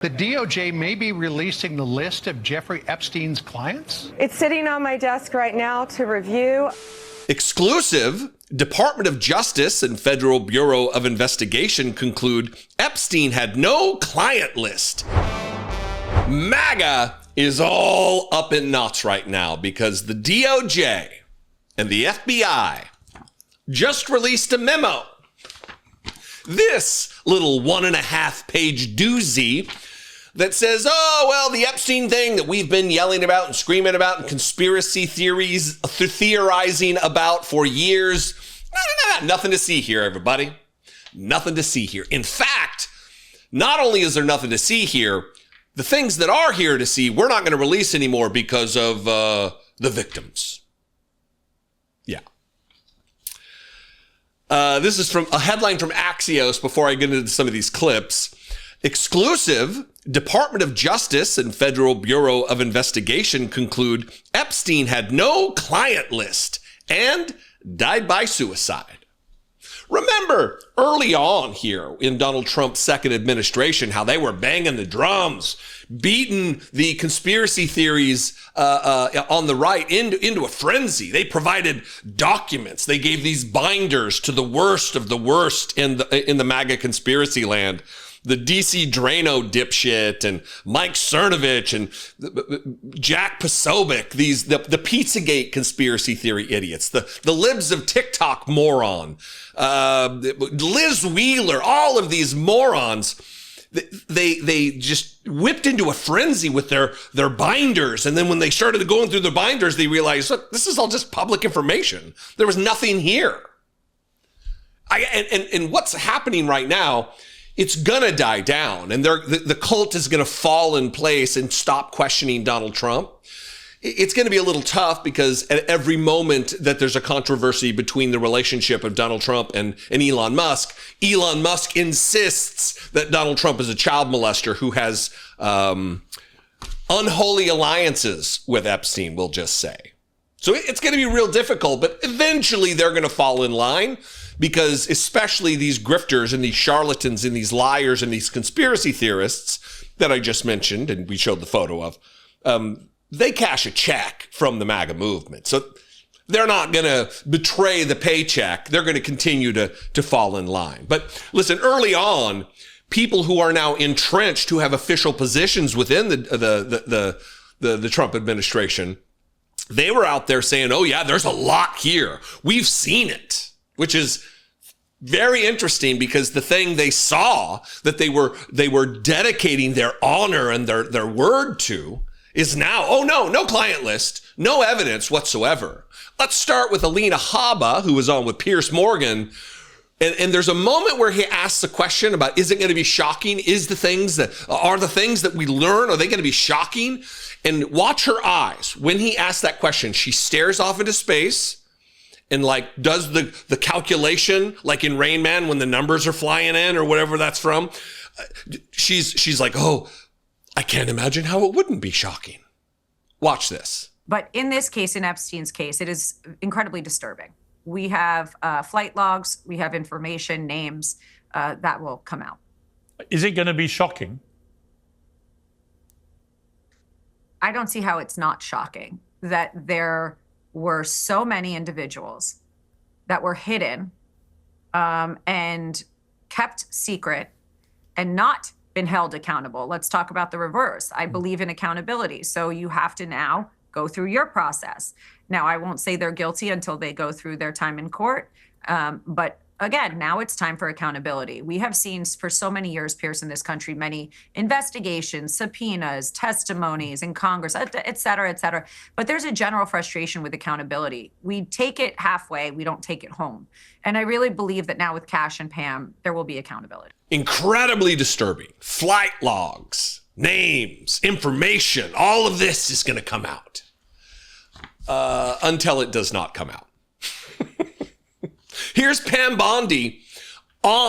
The DOJ may be releasing the list of Jeffrey Epstein's clients? It's sitting on my desk right now to review. Exclusive. Department of Justice and Federal Bureau of Investigation conclude Epstein had no client list. MAGA is all up in knots right now because the DOJ and the FBI just released a memo. This little 1.5-page doozy that says, oh, well, the Epstein thing that we've been yelling about and screaming about and conspiracy theorizing about for years. Nothing to see here, everybody. Nothing to see here. In fact, not only is there nothing to see here, the things that are here to see, we're not going to release anymore because of the victims. Yeah. This is from a headline from Axios before I get into some of these clips. Exclusive. Department of Justice and Federal Bureau of Investigation conclude Epstein had no client list and died by suicide. Remember early on here in Donald Trump's second administration, how they were banging the drums, beating the conspiracy theories on the right into a frenzy. They provided documents. They gave these binders to the worst of the worst in the MAGA conspiracy land. The DC Drano dipshit and Mike Cernovich and Jack Posobiec, the Pizzagate conspiracy theory idiots, the libs of TikTok moron, Liz Wheeler, all of these morons, they just whipped into a frenzy with their binders. And then when they started going through the binders, they realized, look, this is all just public information. There was nothing here. And what's happening right now, it's going to die down, and the cult is going to fall in place and stop questioning Donald Trump. It's going to be a little tough because at every moment that there's a controversy between the relationship of Donald Trump and Elon Musk insists that Donald Trump is a child molester who has unholy alliances with Epstein, we'll just say. So it's going to be real difficult, but eventually they're going to fall in line. Because especially these grifters and these charlatans and these liars and these conspiracy theorists that I just mentioned and we showed the photo of, they cash a check from the MAGA movement. So they're not going to betray the paycheck. They're going to continue to fall in line. But listen, early on, people who are now entrenched, who have official positions within the Trump administration, they were out there saying, oh yeah, there's a lot here. We've seen it. Which is very interesting because the thing they saw that they were dedicating their honor and their word to is now, oh no client list, no evidence whatsoever. Let's start with Alina Habba, who was on with Piers Morgan. And there's a moment where he asks a question about, is it going to be shocking? Are the things that we learn, are they going to be shocking? And watch her eyes. When he asks that question, she stares off into space. And like does the calculation like in Rain Man when the numbers are flying in or whatever that's from. She's like, oh, I can't imagine how it wouldn't be shocking. Watch this. But in this case, in Epstein's case, it is incredibly disturbing. We have flight logs, we have information, names that will come out. Is it going to be shocking? I don't see how it's not shocking that there were so many individuals that were hidden and kept secret and not been held accountable. Let's talk about the reverse. I believe in accountability. So you have to now go through your process. Now, I won't say they're guilty until they go through their time in court. But again, now it's time for accountability. We have seen for so many years, Pierce, in this country, many investigations, subpoenas, testimonies in Congress, et cetera, et cetera. But there's a general frustration with accountability. We take it halfway, we don't take it home. And I really believe that now with Cash and Pam, there will be accountability. Incredibly disturbing. Flight logs, names, information, all of this is going to come out until it does not come out. Here's Pam Bondi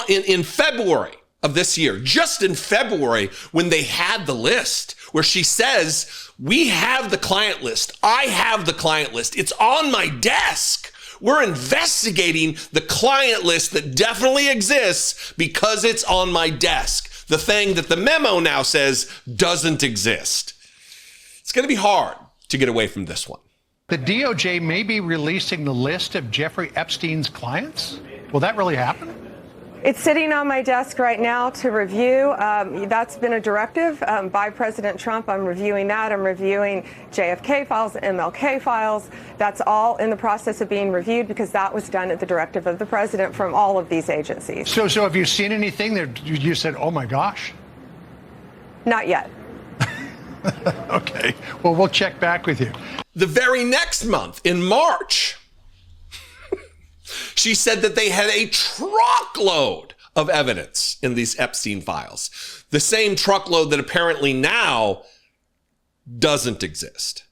in February of this year, just in February, when they had the list, where she says, we have the client list. I have the client list. It's on my desk. We're investigating the client list that definitely exists because it's on my desk. the thing that the memo now says doesn't exist. It's going to be hard to get away from this one. The DOJ may be releasing the list of Jeffrey Epstein's clients. Will that really happen? It's sitting on my desk right now to review. That's been a directive by President Trump. I'm reviewing that. I'm reviewing JFK files, MLK files. That's all in the process of being reviewed because that was done at the directive of the president from all of these agencies. So have you seen anything that you said, oh my gosh? Not yet. Okay. Well, we'll check back with you. The very next month, in March, she said that they had a truckload of evidence in these Epstein files. The same truckload that apparently now doesn't exist.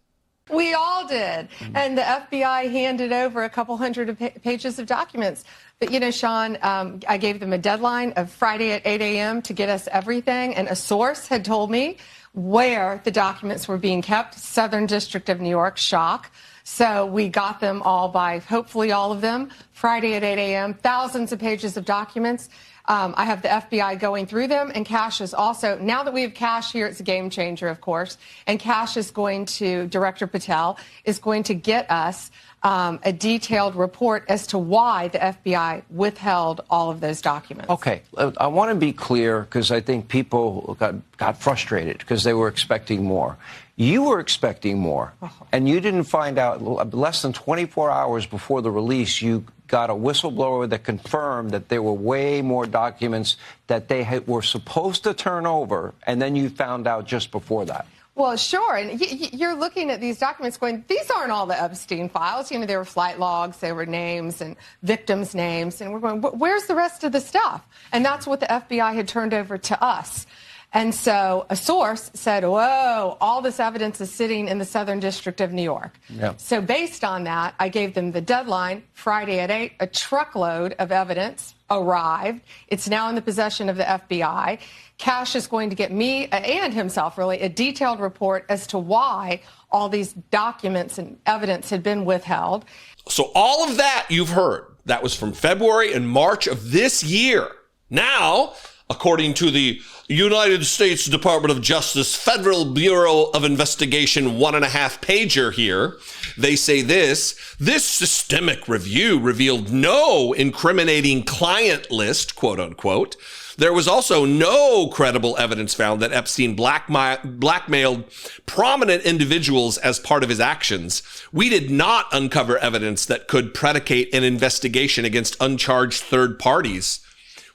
We all did. And the FBI handed over a couple hundred pages of documents. But, you know, Sean, I gave them a deadline of Friday at 8 a.m. to get us everything. And a source had told me where the documents were being kept. Southern District of New York, shock. So we got them all by, hopefully all of them, Friday at 8 a.m., thousands of pages of documents. I have the FBI going through them, and Cash is also, now that we have Cash here, it's a game changer, of course, and Cash is going to, Director Patel, is going to get us a detailed report as to why the FBI withheld all of those documents. Okay, I want to be clear because I think people got frustrated because they were expecting more. You were expecting more, and you didn't find out less than 24 hours before the release. You got a whistleblower that confirmed that there were way more documents that they were supposed to turn over, and then you found out just before that. Well, sure. And you're looking at these documents going, these aren't all the Epstein files. You know, there were flight logs, there were names and victims' names. And we're going, where's the rest of the stuff? And that's what the FBI had turned over to us. And so a source said, whoa, all this evidence is sitting in the Southern District of New York. Yeah. So based on that, I gave them the deadline, Friday at 8, a truckload of evidence arrived. It's now in the possession of the FBI. Cash is going to get me and himself, really, a detailed report as to why all these documents and evidence had been withheld. So all of that you've heard, that was from February and March of this year. Now, according to the United States Department of Justice Federal Bureau of Investigation 1.5-pager here, they say this systemic review revealed no incriminating client list, quote unquote. There was also no credible evidence found that Epstein blackmailed prominent individuals as part of his actions. We did not uncover evidence that could predicate an investigation against uncharged third parties.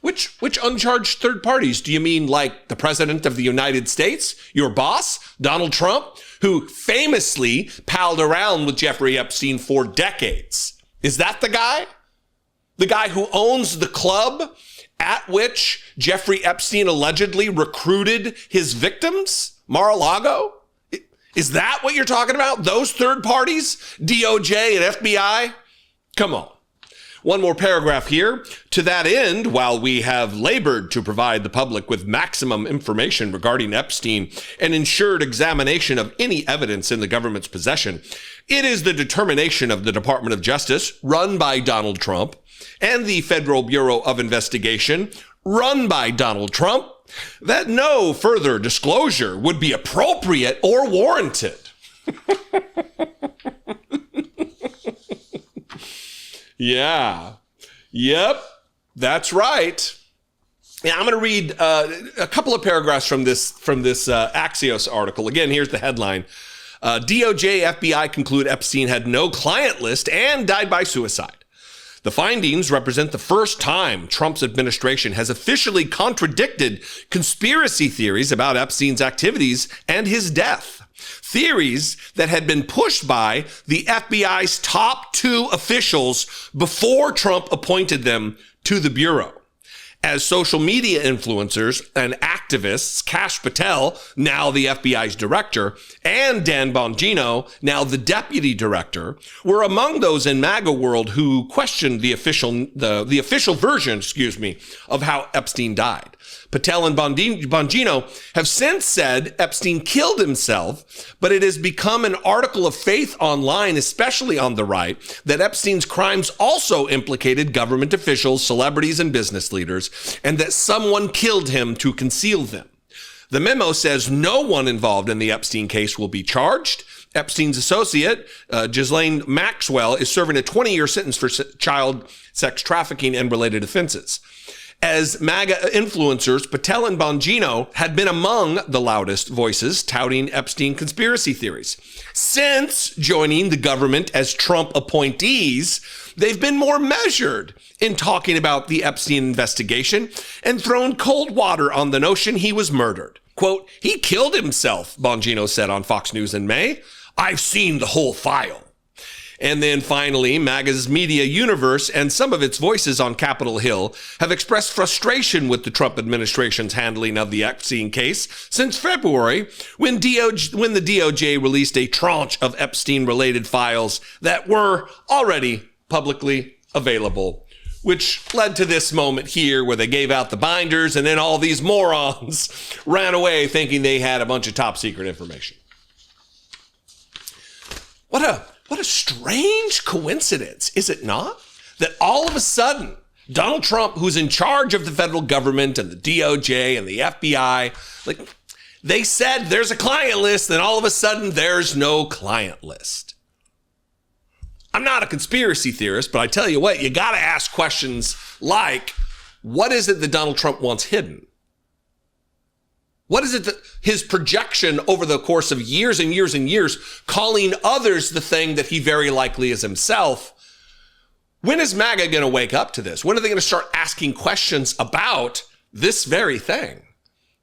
Which uncharged third parties? Do you mean like the president of the United States, your boss, Donald Trump, who famously palled around with Jeffrey Epstein for decades? Is that the guy? The guy who owns the club at which Jeffrey Epstein allegedly recruited his victims, Mar-a-Lago? Is that what you're talking about? Those third parties, DOJ and FBI? Come on. One more paragraph here. To that end, while we have labored to provide the public with maximum information regarding Epstein and ensured examination of any evidence in the government's possession, it is the determination of the Department of Justice, run by Donald Trump, and the Federal Bureau of Investigation, run by Donald Trump, that no further disclosure would be appropriate or warranted. Yeah. Yep. That's right. Yeah, I'm going to read a couple of paragraphs from this Axios article. Again, here's the headline. DOJ, FBI conclude Epstein had no client list and died by suicide. The findings represent the first time Trump's administration has officially contradicted conspiracy theories about Epstein's activities and his death. Theories that had been pushed by the FBI's top two officials before Trump appointed them to the Bureau. As social media influencers and activists, Kash Patel, now the FBI's director, and Dan Bongino, now the deputy director, were among those in MAGA-World who questioned the official version, of how Epstein died. Patel and Bongino have since said Epstein killed himself, but it has become an article of faith online, especially on the right, that Epstein's crimes also implicated government officials, celebrities, and business leaders, and that someone killed him to conceal them. The memo says no one involved in the Epstein case will be charged. Epstein's associate, Ghislaine Maxwell, is serving a 20-year sentence for child sex trafficking and related offenses. As MAGA influencers, Patel and Bongino had been among the loudest voices touting Epstein conspiracy theories. Since joining the government as Trump appointees, they've been more measured in talking about the Epstein investigation and thrown cold water on the notion he was murdered. Quote, "He killed himself," Bongino said on Fox News in May. "I've seen the whole file." And then finally, MAGA's media universe and some of its voices on Capitol Hill have expressed frustration with the Trump administration's handling of the Epstein case since February, when the DOJ released a tranche of Epstein-related files that were already publicly available, which led to this moment here where they gave out the binders and then all these morons ran away thinking they had a bunch of top secret information. What a strange coincidence, is it not? That all of a sudden, Donald Trump, who's in charge of the federal government and the DOJ and the FBI, they said there's a client list, and all of a sudden there's no client list. I'm not a conspiracy theorist, but I tell you what, you got to ask questions like, what is it that Donald Trump wants hidden? What is it that his projection over the course of years and years and years, calling others the thing that he very likely is himself? When is MAGA going to wake up to this? When are they going to start asking questions about this very thing?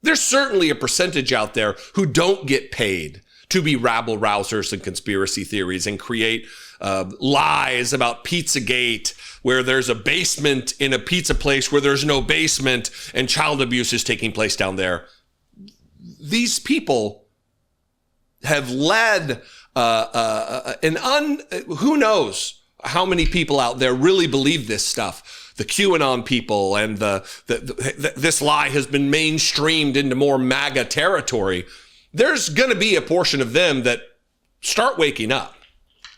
There's certainly a percentage out there who don't get paid to be rabble rousers and conspiracy theories and create lies about Pizzagate, where there's a basement in a pizza place where there's no basement and child abuse is taking place down there. These people have led who knows how many people out there really believe this stuff. The QAnon people, and this lie has been mainstreamed into more MAGA territory. There's going to be a portion of them that start waking up.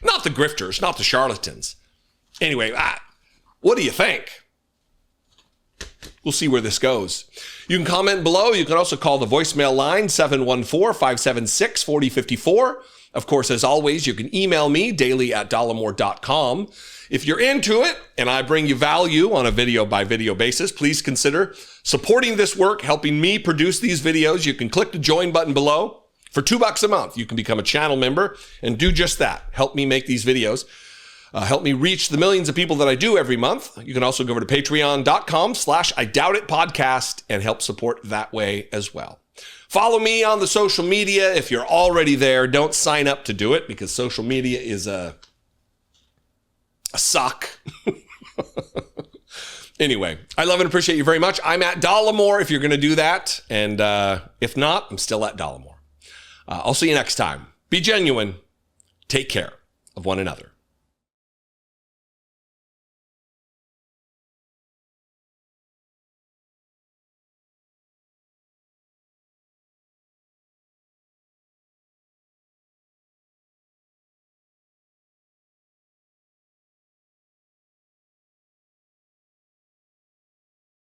Not the grifters, not the charlatans. Anyway, what do you think? We'll see where this goes. You can comment below. You can also call the voicemail line, 714-576-4054. Of course, as always, you can email me, daily@dollemore.com. If you're into it and I bring you value on a video-by-video basis, please consider supporting this work, helping me produce these videos. You can click the join button below. For $2 a month, you can become a channel member and do just that. Help me make these videos. Help me reach the millions of people that I do every month. You can also go over to patreon.com/IDoubtItPodcast and help support that way as well. Follow me on the social media. If you're already there, don't sign up to do it because social media is a suck. Anyway, I love and appreciate you very much. I'm at Dollemore if you're going to do that. And if not, I'm still at Dollemore. I'll see you next time. Be genuine. Take care of one another.